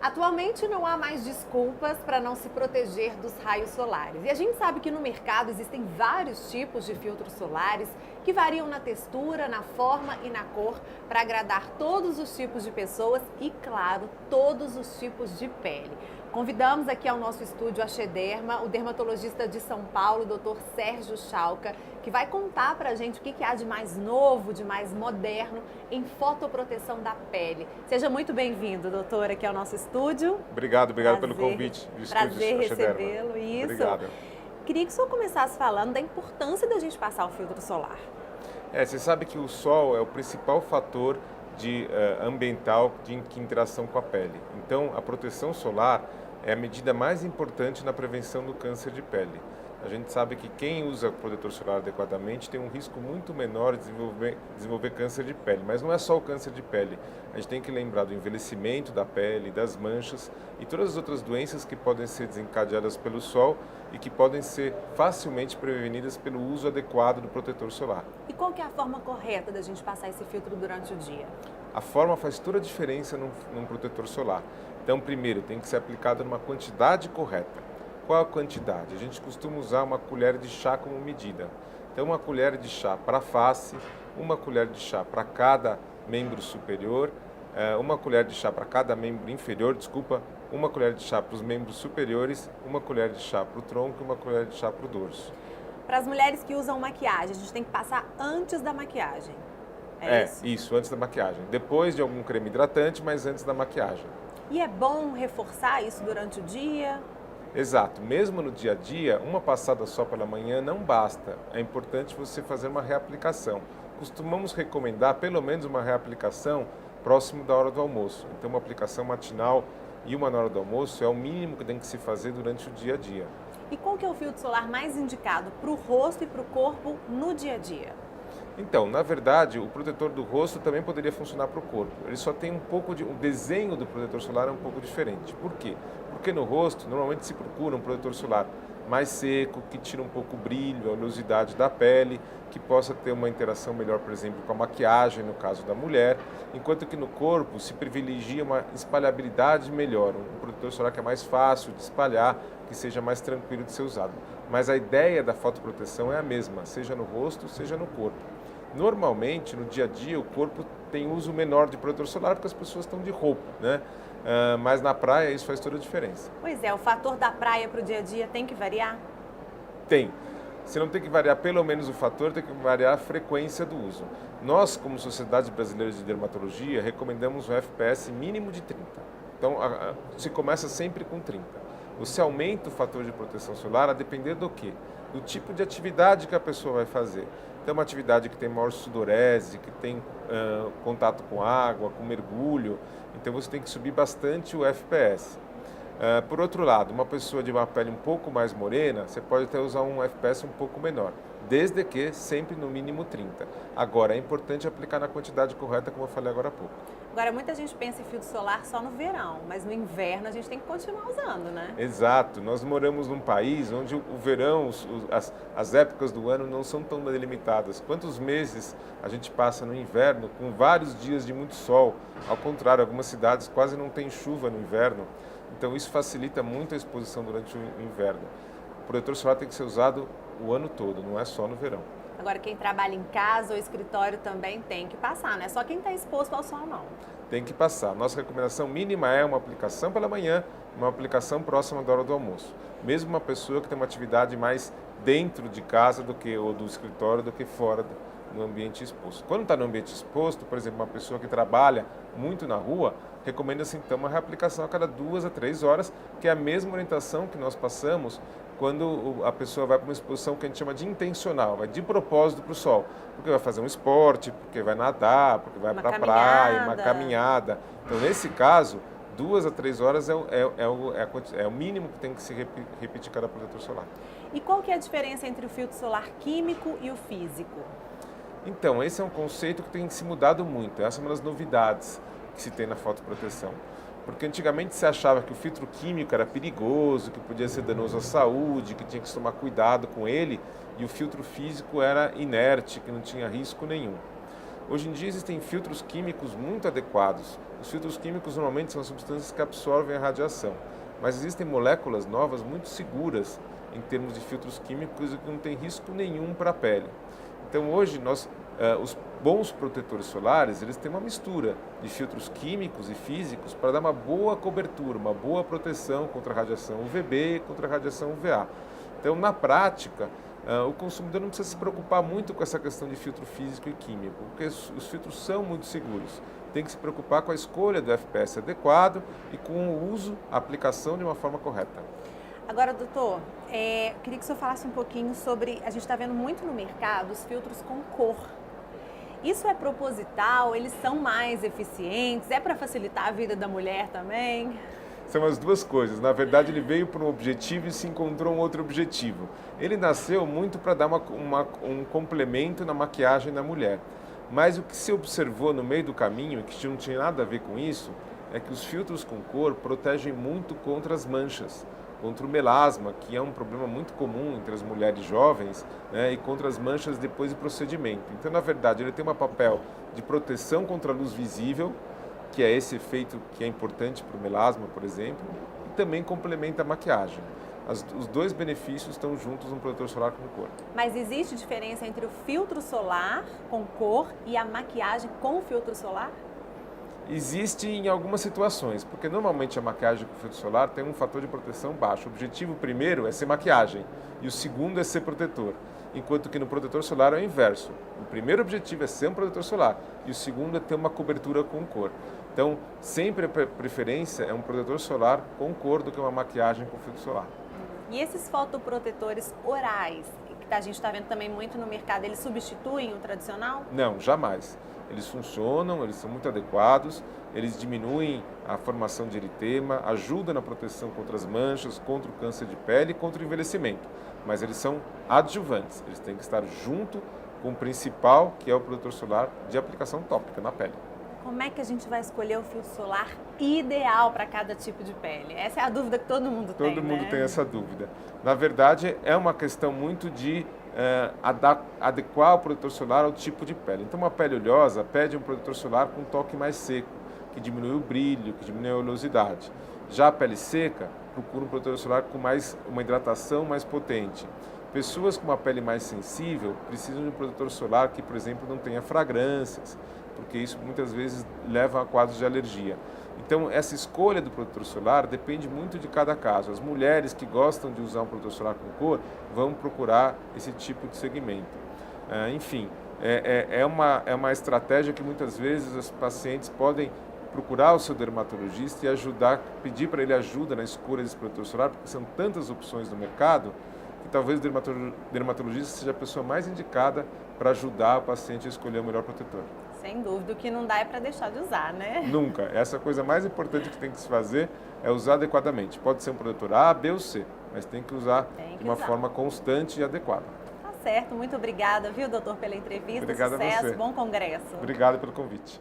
Atualmente não há mais desculpas para não se proteger dos raios solares. E a gente sabe que no mercado existem vários tipos de filtros solares que variam na textura, na forma e na cor para agradar todos os tipos de pessoas e, claro, todos os tipos de pele. Convidamos aqui ao nosso estúdio a Xederma, o dermatologista de São Paulo, Dr. Sérgio Chalca, que vai contar pra gente o que há de mais novo, de mais moderno em fotoproteção da pele. Seja muito bem-vindo, doutor, aqui ao nosso estúdio. Obrigado pelo convite. Prazer recebê-lo. Isso. Obrigado. Queria que o senhor começasse falando da importância da gente passar o filtro solar. Você sabe que o sol é o principal fator ambiental de interação com a pele. Então, a proteção solar é a medida mais importante na prevenção do câncer de pele. A gente sabe que quem usa protetor solar adequadamente tem um risco muito menor de desenvolver câncer de pele. Mas não é só o câncer de pele. A gente tem que lembrar do envelhecimento da pele, das manchas e todas as outras doenças que podem ser desencadeadas pelo sol e que podem ser facilmente prevenidas pelo uso adequado do protetor solar. E qual que é a forma correta da gente passar esse filtro durante o dia? A forma faz toda a diferença num protetor solar. Então, primeiro, tem que ser aplicado numa quantidade correta. Qual a quantidade? A gente costuma usar uma colher de chá como medida. Então, uma colher de chá para a face, uma colher de chá para cada membro superior, uma colher de chá para cada membro inferior, uma colher de chá para os membros superiores, uma colher de chá para o tronco e uma colher de chá para o dorso. Para as mulheres que usam maquiagem, a gente tem que passar antes da maquiagem. Isso, antes da maquiagem. Depois de algum creme hidratante, mas antes da maquiagem. E é bom reforçar isso durante o dia? Exato. Mesmo no dia a dia, uma passada só pela manhã não basta. É importante você fazer uma reaplicação. Costumamos recomendar pelo menos uma reaplicação próximo da hora do almoço. Então, uma aplicação matinal e uma na hora do almoço é o mínimo que tem que se fazer durante o dia a dia. E qual que é o filtro solar mais indicado para o rosto e para o corpo no dia a dia? Então, na verdade, o protetor do rosto também poderia funcionar para o corpo. Ele só tem o desenho do protetor solar é um pouco diferente. Por quê? Porque no rosto, normalmente se procura um protetor solar mais seco, que tira um pouco o brilho, a oleosidade da pele, que possa ter uma interação melhor, por exemplo, com a maquiagem, no caso da mulher, enquanto que no corpo se privilegia uma espalhabilidade melhor, um protetor solar que é mais fácil de espalhar, que seja mais tranquilo de ser usado. Mas a ideia da fotoproteção é a mesma, seja no rosto, seja no corpo. Normalmente, no dia a dia, o corpo tem uso menor de protetor solar porque as pessoas estão de roupa, né? Mas na praia isso faz toda a diferença. Pois é, o fator da praia para o dia a dia tem que variar? Tem. Se não tem que variar pelo menos o fator, tem que variar a frequência do uso. Nós, como Sociedade Brasileira de Dermatologia, recomendamos um FPS mínimo de 30. Então, se começa sempre com 30. Você aumenta o fator de proteção solar a depender do quê? Do tipo de atividade que a pessoa vai fazer. Então, uma atividade que tem maior sudorese, que tem contato com água, com mergulho, então você tem que subir bastante o FPS. Por outro lado, uma pessoa de uma pele um pouco mais morena, você pode até usar um FPS um pouco menor, desde que sempre no mínimo 30. Agora, é importante aplicar na quantidade correta, como eu falei agora há pouco. Agora, muita gente pensa em filtro solar só no verão, mas no inverno a gente tem que continuar usando, né? Exato. Nós moramos num país onde o verão, as épocas do ano não são tão delimitadas. Quantos meses a gente passa no inverno com vários dias de muito sol? Ao contrário, algumas cidades quase não tem chuva no inverno. Então, isso facilita muito a exposição durante o inverno. O protetor solar tem que ser usado o ano todo, não é só no verão. Agora, quem trabalha em casa ou escritório também tem que passar, não é só quem está exposto ao sol, não. Tem que passar. Nossa recomendação mínima é uma aplicação pela manhã, uma aplicação próxima da hora do almoço. Mesmo uma pessoa que tem uma atividade mais dentro de casa ou do escritório do que fora no ambiente exposto. Quando está no ambiente exposto, por exemplo, uma pessoa que trabalha muito na rua, recomenda-se então uma reaplicação a cada 2 a 3 horas, que é a mesma orientação que nós passamos quando a pessoa vai para uma exposição que a gente chama de intencional, vai de propósito para o sol, porque vai fazer um esporte, porque vai nadar, porque vai para a praia, uma caminhada. Então, nesse caso, 2 a 3 horas é o mínimo que tem que se repetir cada protetor solar. E qual que é a diferença entre o filtro solar químico e o físico? Então, esse é um conceito que tem se mudado muito. Essa é uma das novidades que se tem na fotoproteção. Porque antigamente se achava que o filtro químico era perigoso, que podia ser danoso à saúde, que tinha que tomar cuidado com ele, e o filtro físico era inerte, que não tinha risco nenhum. Hoje em dia existem filtros químicos muito adequados. Os filtros químicos normalmente são substâncias que absorvem a radiação, mas existem moléculas novas muito seguras em termos de filtros químicos e que não tem risco nenhum para a pele. Então hoje os bons protetores solares, eles têm uma mistura de filtros químicos e físicos para dar uma boa cobertura, uma boa proteção contra a radiação UVB e contra a radiação UVA. Então, na prática, o consumidor não precisa se preocupar muito com essa questão de filtro físico e químico, porque os filtros são muito seguros. Tem que se preocupar com a escolha do FPS adequado e com o uso, a aplicação de uma forma correta. Agora, doutor, queria que o senhor falasse um pouquinho sobre, a gente está vendo muito no mercado os filtros com cor. Isso é proposital? Eles são mais eficientes? É para facilitar a vida da mulher também? São as duas coisas. Na verdade, ele veio para um objetivo e se encontrou um outro objetivo. Ele nasceu muito para dar um complemento na maquiagem da mulher. Mas o que se observou no meio do caminho, e que não tinha nada a ver com isso, é que os filtros com cor protegem muito contra as manchas, contra o melasma, que é um problema muito comum entre as mulheres jovens, né, e contra as manchas depois do procedimento. Então, na verdade, ele tem um papel de proteção contra a luz visível, que é esse efeito que é importante para o melasma, por exemplo, e também complementa a maquiagem. Os dois benefícios estão juntos no protetor solar com cor. Mas existe diferença entre o filtro solar com cor e a maquiagem com filtro solar? Existe em algumas situações, porque normalmente a maquiagem com filtro solar tem um fator de proteção baixo. O objetivo primeiro é ser maquiagem e o segundo é ser protetor. Enquanto que no protetor solar é o inverso. O primeiro objetivo é ser um protetor solar e o segundo é ter uma cobertura com cor. Então, sempre a preferência é um protetor solar com cor do que uma maquiagem com filtro solar. E esses fotoprotetores orais, que a gente está vendo também muito no mercado, eles substituem o tradicional? Não, jamais. Eles funcionam, eles são muito adequados, eles diminuem a formação de eritema, ajudam na proteção contra as manchas, contra o câncer de pele e contra o envelhecimento. Mas eles são adjuvantes, eles têm que estar junto com o principal, que é o protetor solar de aplicação tópica na pele. Como é que a gente vai escolher o filtro solar ideal para cada tipo de pele? Essa é a dúvida que todo mundo tem, Todo mundo né? tem essa dúvida. Na verdade, é uma questão muito de adequar o protetor solar ao tipo de pele. Então, uma pele oleosa pede um protetor solar com um toque mais seco, que diminui o brilho, que diminui a oleosidade. Já a pele seca procura um protetor solar com uma hidratação mais potente. Pessoas com uma pele mais sensível precisam de um protetor solar que, por exemplo, não tenha fragrâncias, porque isso muitas vezes leva a quadros de alergia. Então, essa escolha do protetor solar depende muito de cada caso. As mulheres que gostam de usar um protetor solar com cor vão procurar esse tipo de segmento. Enfim, é uma estratégia que muitas vezes os pacientes podem procurar o seu dermatologista e pedir para ele ajuda na escolha desse protetor solar, porque são tantas opções no mercado que talvez o dermatologista seja a pessoa mais indicada para ajudar o paciente a escolher o melhor protetor. Sem dúvida, o que não dá é para deixar de usar, né? Nunca. Essa coisa mais importante que tem que se fazer é usar adequadamente. Pode ser um protetor A, B ou C, mas tem que usar de uma forma constante e adequada. Tá certo. Muito obrigada, viu, doutor, pela entrevista. Obrigado Sucesso, a você. bom congresso. Obrigado pelo convite.